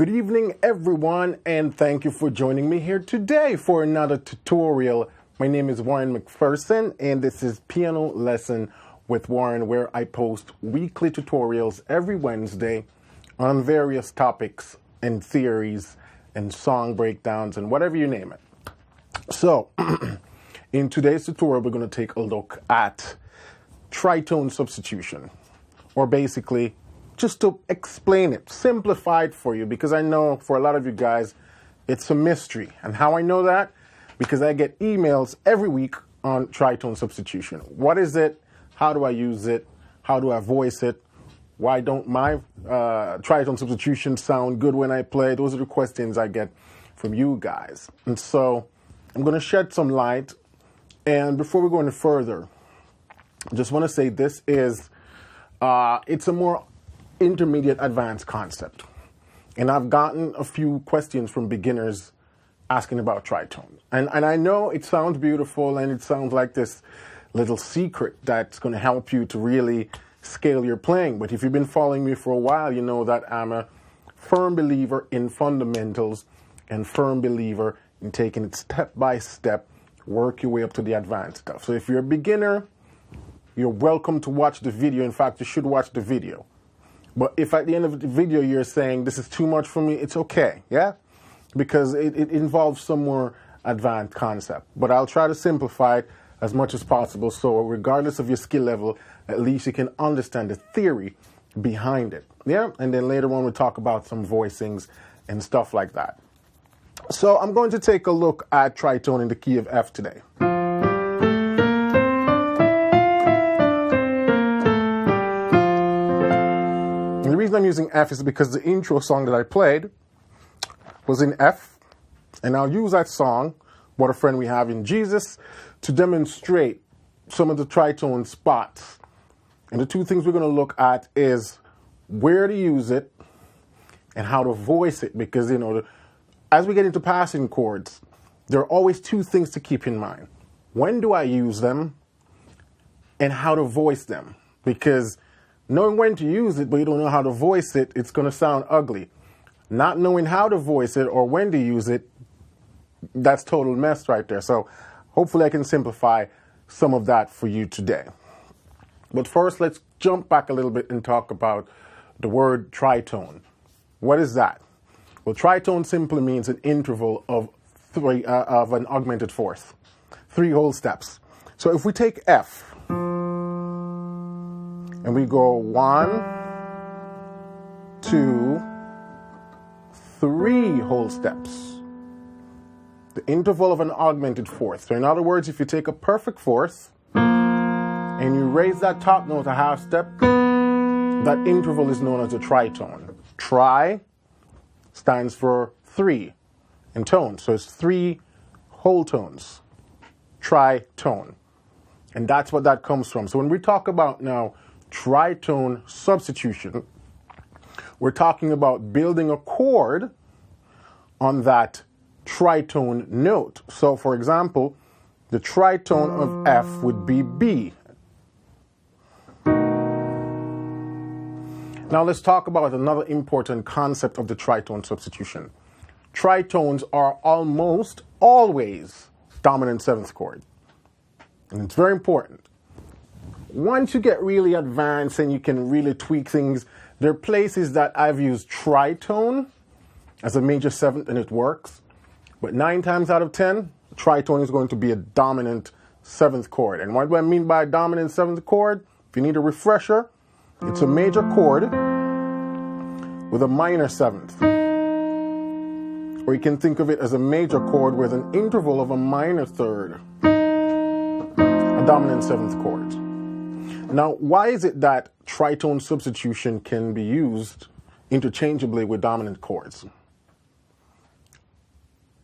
Good evening, everyone, and thank you for joining me here today for another tutorial. My name is Warren McPherson, and this is Piano Lesson with Warren, where I post weekly tutorials every Wednesday on various topics and theories and song breakdowns and whatever you name it. So, in today's tutorial, we're going to take a look at tritone substitution, or basically just to explain it, simplify it for you, because I know for a lot of you guys, it's a mystery. And how I know that? Because I get emails every week on tritone substitution. What is it? How do I use it? How do I voice it? Why don't my tritone substitutions sound good when I play? Those are the questions I get from you guys. And so I'm going to shed some light. And before we go any further, I just want to say this is, it's a more intermediate advanced concept. And I've gotten a few questions from beginners asking about tritone. And I know it sounds beautiful and it sounds like this little secret that's going to help you to really scale your playing. But if you've been following me for a while, you know that I'm a firm believer in fundamentals and firm believer in taking it step by step, work your way up to the advanced stuff. So if you're a beginner, you're welcome to watch the video. In fact, you should watch the video. But if at the end of the video you're saying, this is too much for me, it's okay, yeah? Because it involves some more advanced concept. But I'll try to simplify it as much as possible, so regardless of your skill level, at least you can understand the theory behind it, yeah? And then later on we'll talk about some voicings and stuff like that. So I'm going to take a look at tritone in the key of F today. The reason I'm using F is because the intro song that I played was in F, and I'll use that song, What a Friend We Have in Jesus, to demonstrate some of the tritone spots. And the two things we're going to look at is where to use it and how to voice it, because, you know, as we get into passing chords, there are always two things to keep in mind. When do I use them and how to voice them? Because knowing when to use it, but you don't know how to voice it, it's going to sound ugly. Not knowing how to voice it or when to use it, that's total mess right there. So hopefully I can simplify some of that for you today. But first, let's jump back a little bit and talk about the word tritone. What is that? Well, tritone simply means an interval of an augmented fourth, 3 whole steps. So if we take F, and we go 1, 2, 3 whole steps. The interval of an augmented fourth. So in other words, if you take a perfect fourth and you raise that top note a half step, that interval is known as a tritone. Tri stands for 3 in tone. So it's 3 whole tones. Tritone. And that's what that comes from. So when we talk about now tritone substitution, we're talking about building a chord on that tritone note. So for example, the tritone of F would be B. Now let's talk about another important concept of the tritone substitution. Tritones are almost always dominant 7th chord. And it's very important. Once you get really advanced and you can really tweak things, there are places that I've used tritone as a major 7th and it works. But 9 times out of 10, tritone is going to be a dominant 7th chord. And what do I mean by a dominant 7th chord? If you need a refresher, it's a major chord with a minor 7th. Or you can think of it as a major chord with an interval of a minor 3rd. A dominant 7th chord. Now, why is it that tritone substitution can be used interchangeably with dominant chords?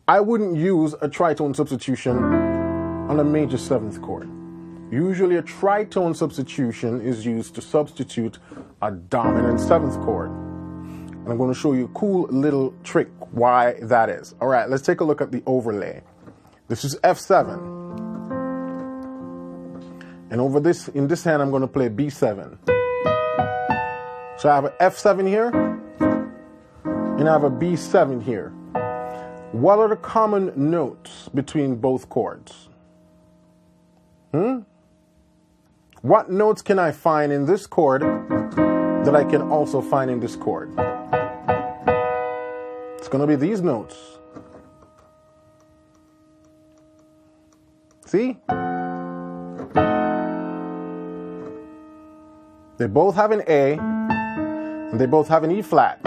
I wouldn't use a tritone substitution on a major 7th chord. Usually a tritone substitution is used to substitute a dominant 7th chord. And I'm going to show you a cool little trick why that is. All right, let's take a look at the overlay. This is F7. And over this, in this hand, I'm going to play B7. So I have an F7 here, and can have a B7 here. What are the common notes between both chords? What notes can I find in this chord that I can also find in this chord? It's going to be these notes. See? They both have an A, and they both have an E flat.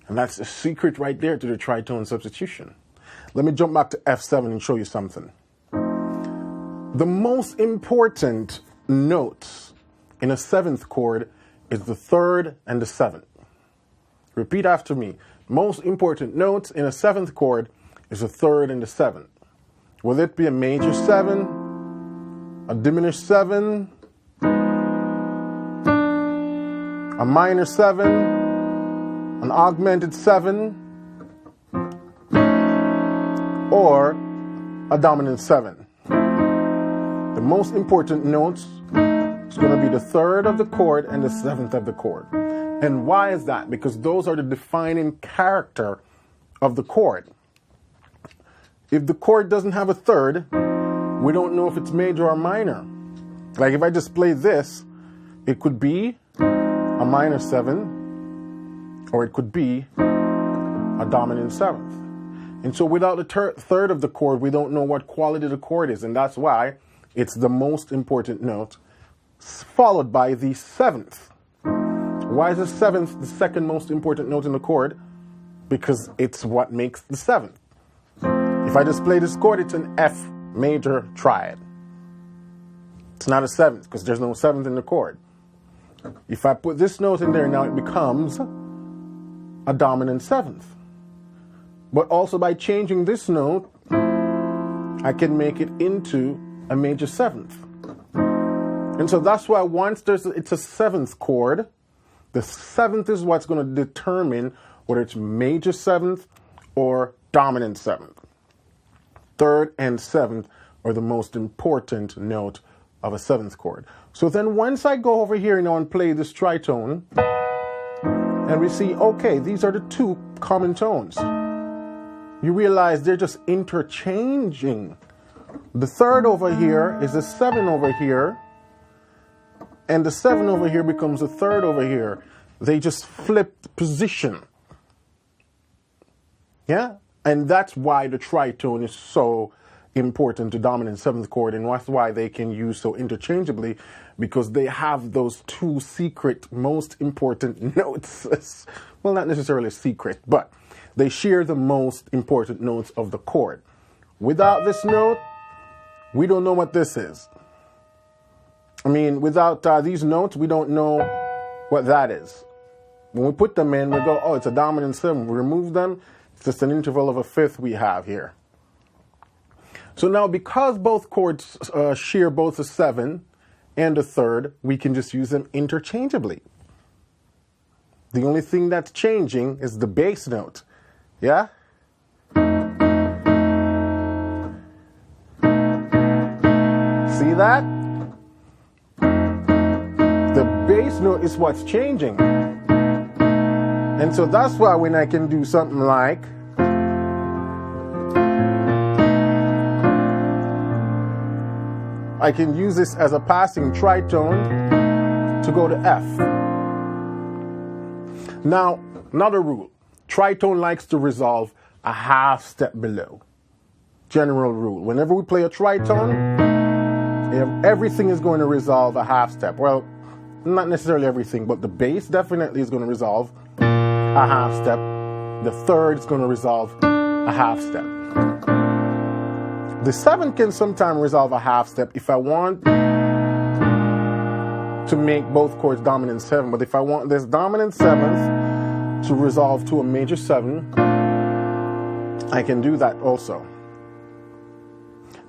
And that's the secret right there to the tritone substitution. Let me jump back to F7 and show you something. The most important notes in a seventh chord is the third and the seventh. Repeat after me. Most important notes in a seventh chord is the third and the seventh. Will it be a major 7, a diminished 7, a minor 7, an augmented 7, or a dominant 7? The most important notes is going to be the third of the chord and the seventh of the chord. And why is that? Because those are the defining character of the chord. If the chord doesn't have a third, we don't know if it's major or minor. Like if I just play this, it could be a minor 7, or it could be a dominant 7th. And so without the third of the chord, we don't know what quality the chord is. And that's why it's the most important note, followed by the 7th. Why is the 7th the second most important note in the chord? Because it's what makes the 7th. If I just play this chord, it's an F major triad. It's not a 7th because there's no 7th in the chord. If I put this note in there, now it becomes a dominant 7th. But also by changing this note, I can make it into a major 7th. And so that's why once it's a 7th chord, the 7th is what's going to determine whether it's major 7th or dominant 7th. 3rd and 7th are the most important note of a 7th chord. So then once I go over here now and play this tritone, and we see, okay, these are the two common tones. You realize they're just interchanging. The 3rd over here is the 7 over here, and the 7 over here becomes the 3rd over here. They just flipped position. Yeah? And that's why the tritone is so important to dominant 7th chord, and that's why they can use so interchangeably, because they have those two secret, most important notes. Well, not necessarily secret, but they share the most important notes of the chord. Without this note, we don't know what this is. I mean, without these notes, we don't know what that is. When we put them in, we go, oh, it's a dominant 7. We remove them, it's just an interval of a 5th we have here. So now, because both chords share both a 7 and a 3rd, we can just use them interchangeably. The only thing that's changing is the bass note. Yeah? See that? The bass note is what's changing. And so that's why when I can do something like, I can use this as a passing tritone to go to F. Now, another rule. Tritone likes to resolve a half step below. General rule. Whenever we play a tritone, everything is going to resolve a half step. Well, not necessarily everything, but the bass definitely is going to resolve a half step. The 3rd is going to resolve a half step. The 7 can sometimes resolve a half step if I want to make both chords dominant 7. But if I want this dominant 7th to resolve to a major 7, I can do that also.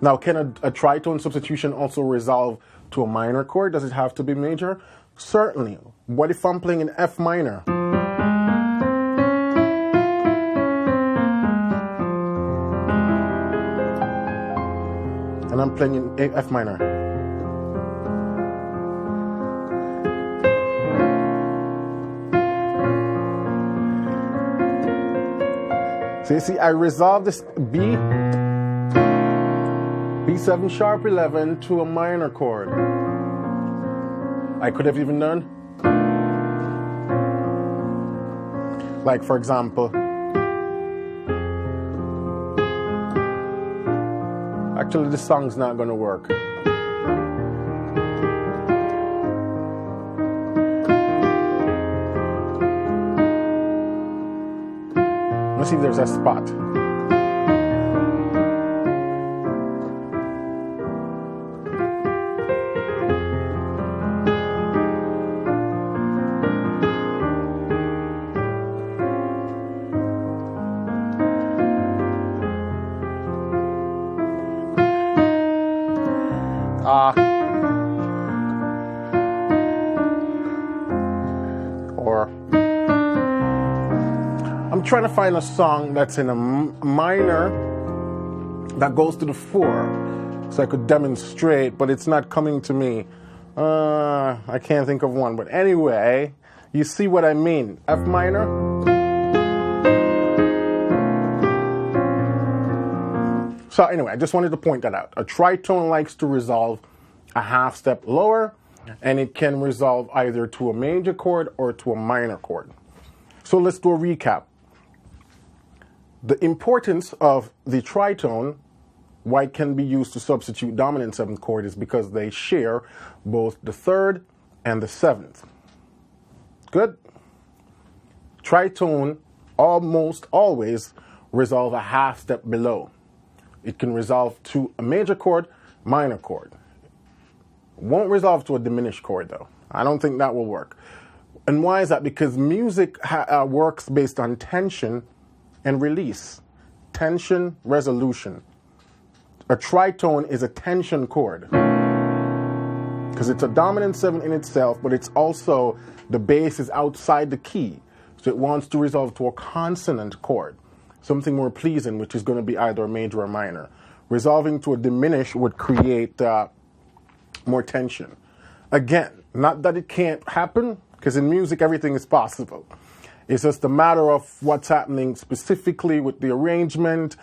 Now, can a tritone substitution also resolve to a minor chord? Does it have to be major? Certainly. What if I'm playing an F minor? And I'm playing an F minor. So you see, I resolved this B7 sharp 11 to a minor chord. I could have even done, like for example, actually this song's not gonna work. Let's see if there's a spot. Or I'm trying to find a song that's in a minor that goes to the 4 so I could demonstrate, but it's not coming to me. I can't think of one, but anyway, you see what I mean. F minor. So anyway, I just wanted to point that out. A tritone likes to resolve a half step lower, and it can resolve either to a major chord or to a minor chord. So let's do a recap. The importance of the tritone, why it can be used to substitute dominant 7th chord, is because they share both the 3rd and the 7th. Good? Tritone almost always resolve a half step below. It can resolve to a major chord, minor chord. Won't resolve to a diminished chord though. I don't think that will work. And why is that? Because music works based on tension and release. Tension, resolution. A tritone is a tension chord because it's a dominant 7 in itself, but it's also, the bass is outside the key. So it wants to resolve to a consonant chord, something more pleasing, which is going to be either a major or minor. Resolving to a diminish would create more tension. Again, not that it can't happen, because in music everything is possible. It's just a matter of what's happening specifically with the arrangement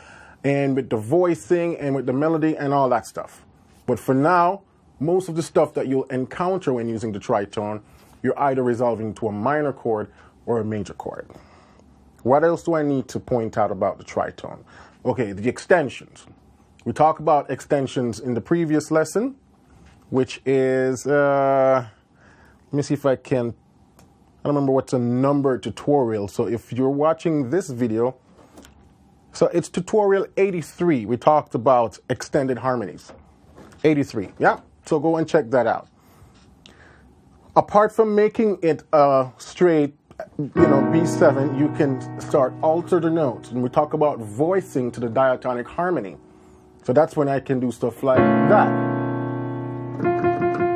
and with the voicing and with the melody and all that stuff. But for now, most of the stuff that you'll encounter when using the tritone, you're either resolving to a minor chord or a major chord. What else do I need to point out about the tritone? Okay, the extensions. We talked about extensions in the previous lesson, which is, let me see if I can, I don't remember what's a number tutorial. So if you're watching this video, so it's tutorial 83. We talked about extended harmonies. 83, yeah? So go and check that out. Apart from making it a straight, B7, you can start alter the notes. And we talk about voicing to the diatonic harmony. So that's when I can do stuff like that.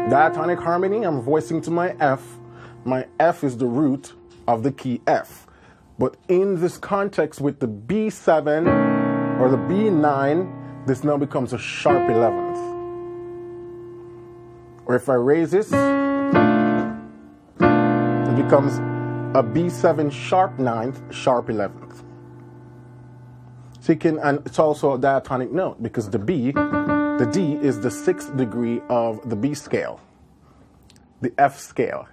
Diatonic harmony, I'm voicing to my F. My F is the root of the key F. But in this context with the B7 or the B9, this now becomes a sharp 11th. Or if I raise this, it becomes a B7 sharp 9th, sharp 11th. So you can, and it's also a diatonic note because the D is the 6th degree of the B scale, the F scale.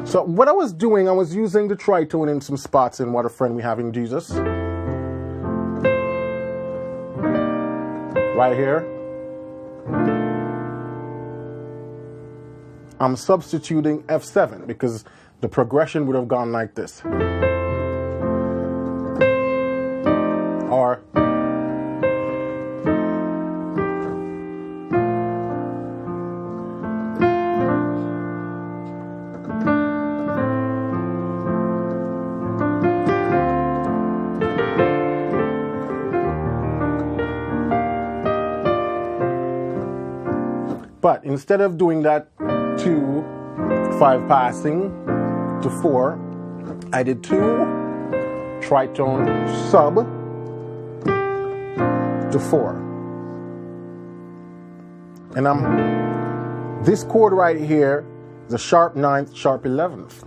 So what I was doing, I was using the tritone in some spots in What a Friend We Have in Jesus. Right here. I'm substituting F7 because the progression would have gone like this. Or but instead of doing that 2, 5 passing to 4, I did 2 tritone sub to 4. And this chord right here is a sharp 9th, sharp 11th.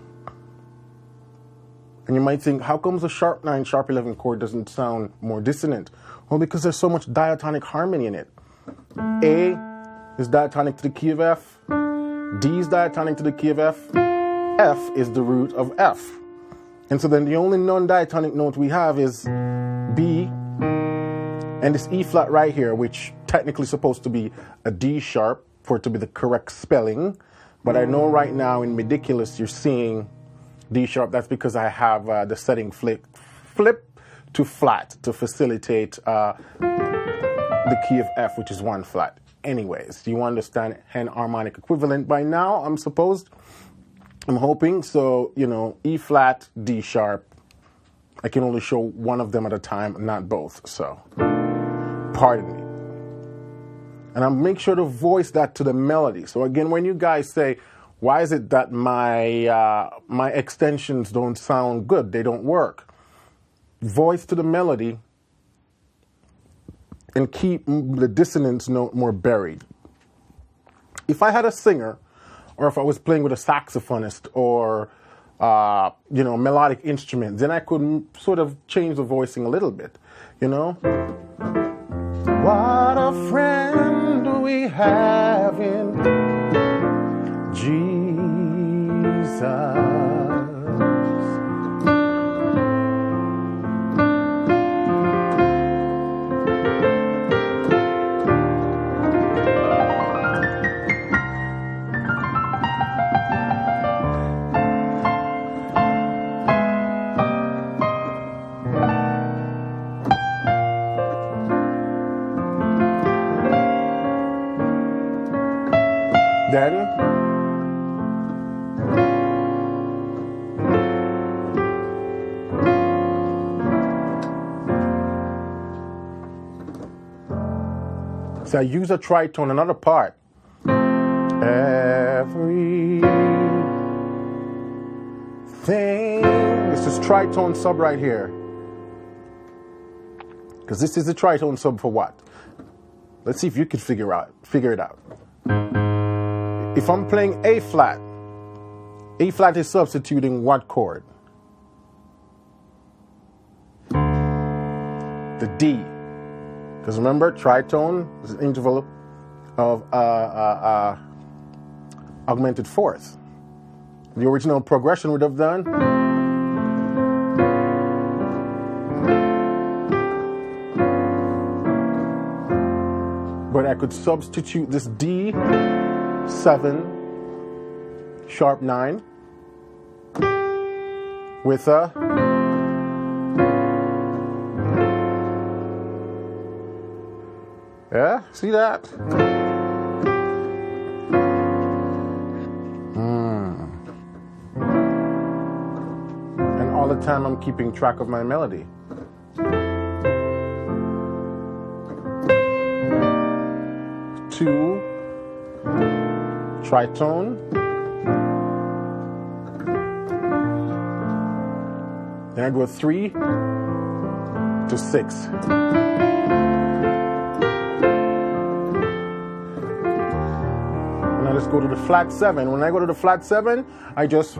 And you might think, how comes a sharp 9, sharp 11 chord doesn't sound more dissonant? Well, because there's so much diatonic harmony in it. A is diatonic to the key of F. D is diatonic to the key of F. F is the root of F. And so then the only non-diatonic note we have is B and this E flat right here, which technically is supposed to be a D sharp for it to be the correct spelling. But I know right now in Ridiculous you're seeing D sharp. That's because I have the setting flip to flat to facilitate the key of F, which is 1 flat. Anyways, you understand an harmonic equivalent by now, I'm hoping. So, you know, E flat, D sharp. I can only show one of them at a time, not both. So, pardon me. And I'll make sure to voice that to the melody. So again, when you guys say, why is it that my extensions don't sound good? They don't work. Voice to the melody and keep the dissonance note more buried. If I had a singer, or if I was playing with a saxophonist or you know, melodic instrument, then I could sort of change the voicing a little bit, you know? What a friend we have in Jesus. Then so I use a tritone, another part. Everything. This is tritone sub right here. Because this is the tritone sub for what? Let's see if you can figure it out. If I'm playing A flat is substituting what chord? The D. Because remember, tritone is an interval of augmented fourth. The original progression would have done. But I could substitute this D 7 sharp 9 with a see that? And all the time I'm keeping track of my melody. Two tritone, then I go 3 to 6. And I just go to the flat 7. When I go to the flat 7, I just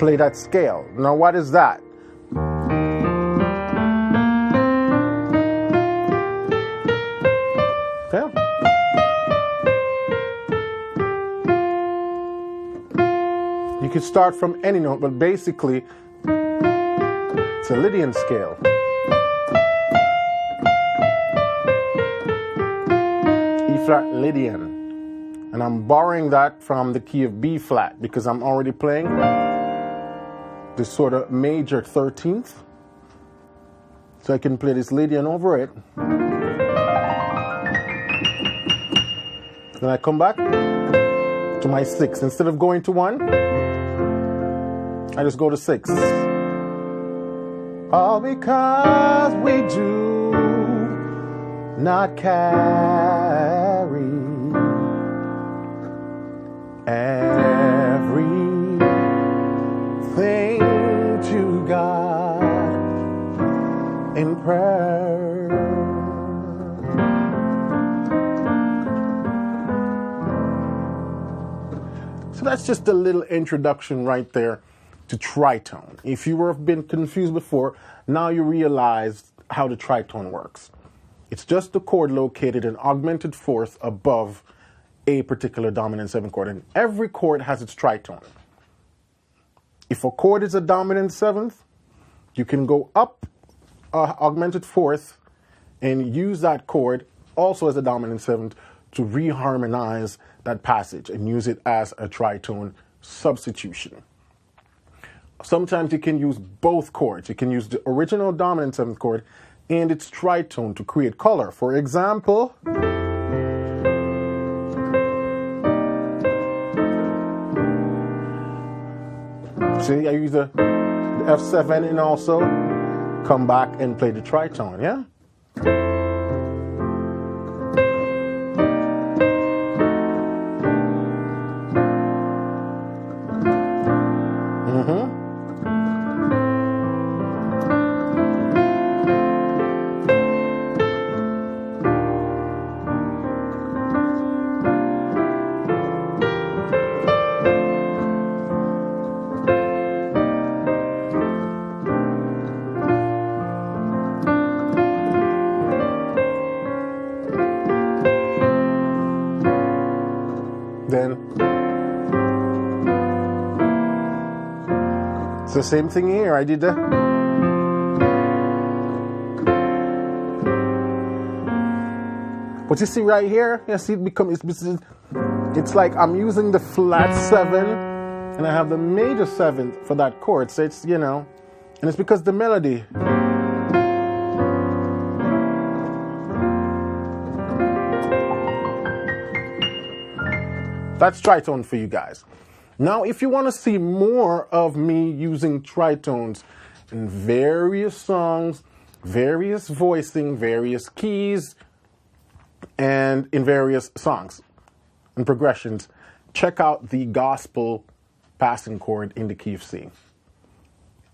play that scale. Now what is that? Okay. You can start from any note, but basically it's a Lydian scale. E flat Lydian. And I'm borrowing that from the key of B flat because I'm already playing this sort of major 13th. So I can play this Lydian over it. Then I come back to my 6. Instead of going to 1, I just go to 6. All because we do not carry everything to God in prayer. So that's just a little introduction right there to tritone. If you have been confused before, now you realize how the tritone works. It's just the chord located in augmented fourth above a particular dominant 7 chord, and every chord has its tritone. If a chord is a dominant 7th, you can go up augmented fourth and use that chord also as a dominant 7th to reharmonize that passage and use it as a tritone substitution. Sometimes you can use both chords. You can use the original dominant 7th chord and its tritone to create color. For example, see, I use the F7 and also come back and play the tritone, yeah? Then it's the same thing here. I did that. But you see right here, you see it's like I'm using the flat 7 and I have the major 7th for that chord. So it's, and it's because the melody. That's tritone for you guys. Now, if you want to see more of me using tritones in various songs, various voicing, various keys, and in various songs and progressions, check out the gospel passing chord in the key of C.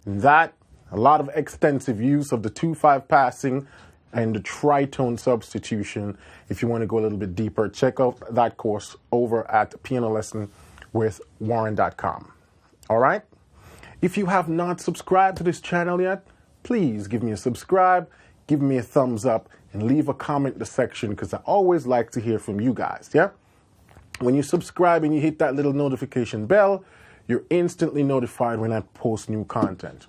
That, a lot of extensive use of the 2/5 passing and the tritone substitution. If you want to go a little bit deeper, check out that course over at pianolessonwithwarren.com. All right? If you have not subscribed to this channel yet, please give me a subscribe, give me a thumbs up, and leave a comment in the section because I always like to hear from you guys, yeah? When you subscribe and you hit that little notification bell, you're instantly notified when I post new content.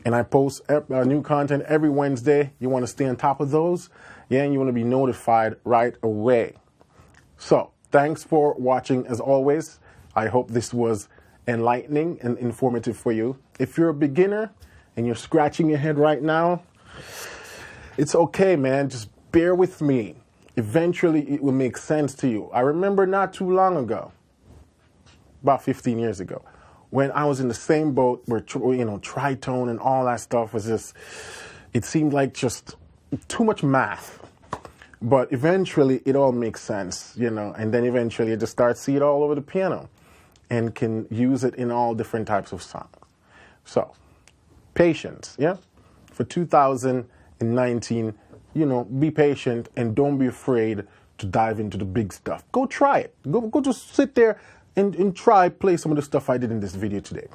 And I post new content every Wednesday. You want to stay on top of those, yeah, and you want to be notified right away. So, thanks for watching as always. I hope this was enlightening and informative for you. If you're a beginner and you're scratching your head right now, it's okay, man. Just bear with me. Eventually, it will make sense to you. I remember not too long ago, about 15 years ago, when I was in the same boat where, tritone and all that stuff was just, it seemed like just too much math. But eventually it all makes sense, and then eventually you just start seeing it all over the piano and can use it in all different types of songs. So, patience, yeah? For 2019, be patient and don't be afraid to dive into the big stuff. Go try it. Go just sit there and try play some of the stuff I did in this video today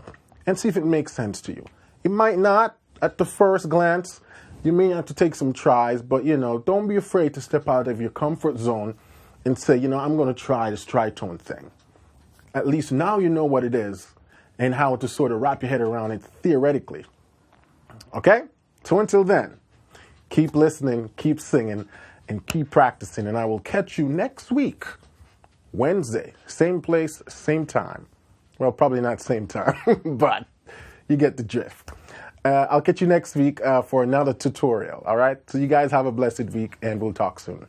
and see if it makes sense to you. It might not at the first glance. You may have to take some tries, but don't be afraid to step out of your comfort zone and say, I'm going to try this tritone thing. At least now you know what it is and how to sort of wrap your head around it theoretically. Okay? So until then, keep listening, keep singing, and keep practicing, and I will catch you next week. Wednesday, same place, same time. Well, probably not same time, but you get the drift. I'll catch you next week for another tutorial, all right? So you guys have a blessed week, and we'll talk soon.